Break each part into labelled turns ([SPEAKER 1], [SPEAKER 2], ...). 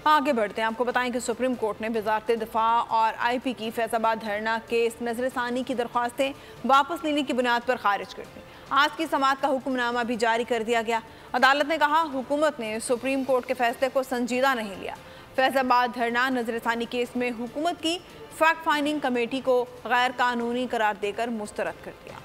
[SPEAKER 1] आगे बढ़ते हैं। आपको बताएं कि सुप्रीम कोर्ट ने वजारत दिफा और IP की फैजाबाद धरना केस नजरसानी की दरख्वास्तें वापस लेने की बुनियाद पर खारिज कर दी। आज की समाअत का हुक्मनामा भी जारी कर दिया गया। अदालत ने कहा, हुकूमत ने सुप्रीम कोर्ट के फैसले को संजीदा नहीं लिया। फैजाबाद धरना नजरसानी केस में हुकूमत की फैक्ट फाइंडिंग कमेटी को गैर कानूनी करार देकर मुस्तरद कर दिया।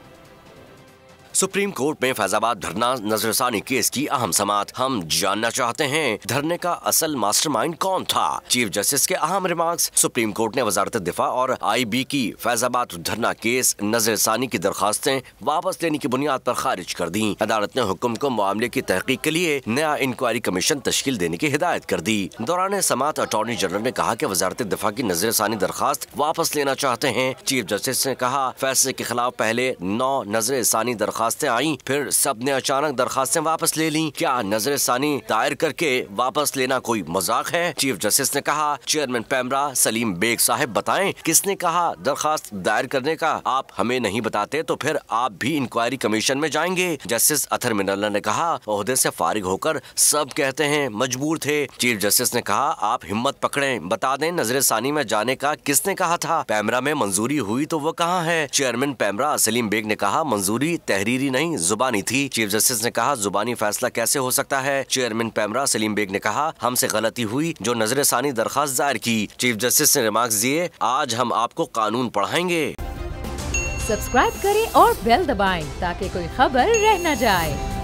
[SPEAKER 2] सुप्रीम कोर्ट में फैजाबाद धरना नजरसानी केस की अहम समाअत। हम जानना चाहते हैं धरने का असल मास्टरमाइंड कौन था। चीफ जस्टिस के अहम रिमार्क्स। सुप्रीम कोर्ट ने वजारत दिफा और IB की फैजाबाद धरना केस नजरसानी की दरखास्तें वापस लेने की बुनियाद पर खारिज कर दी। अदालत ने हुक्म को मामले की तहकीक के लिए नया इंक्वायरी कमीशन तश्कील देने की हिदायत कर दी। दौरान समाअत अटॉर्नी जनरल ने कहा कि वजारत दिफा की नजरसानी दरखास्त वापस लेना चाहते हैं। चीफ जस्टिस ने कहा, फैसले के खिलाफ पहले 9 नजरसानी दरखास्तें आई, फिर सबने अचानक दरखास्तें वापस ले ली। क्या नजरसानी दायर करके वापस लेना कोई मजाक है? चीफ जस्टिस ने कहा, चेयरमैन पैमरा सलीम बेग साहब बताएं, किसने कहा दरखास्त दायर करने का? आप हमें नहीं बताते तो फिर आप भी इंक्वायरी कमीशन में जाएंगे। जस्टिस अथर मिनल्ला ने कहा, ओहदे से फारिग होकर सब कहते हैं मजबूर थे। चीफ जस्टिस ने कहा, आप हिम्मत पकड़ें, बता दें नजरसानी में जाने का किसने कहा था? पैमरा में मंजूरी हुई तो वो कहाँ है? चेयरमैन पैमरा सलीम बेग ने कहा, मंजूरी तहरीरी नहीं जुबानी थी। चीफ जस्टिस ने कहा, जुबानी फैसला कैसे हो सकता है? चेयरमैन पैमरा सलीम बेग ने कहा, हमसे गलती हुई जो नजरसानी दरखास्त दायर की। चीफ जस्टिस ने रिमार्क्स दिए, आज हम आपको कानून पढ़ाएंगे।
[SPEAKER 3] सब्सक्राइब करें और बेल दबाएं ताकि कोई खबर रह न जाए।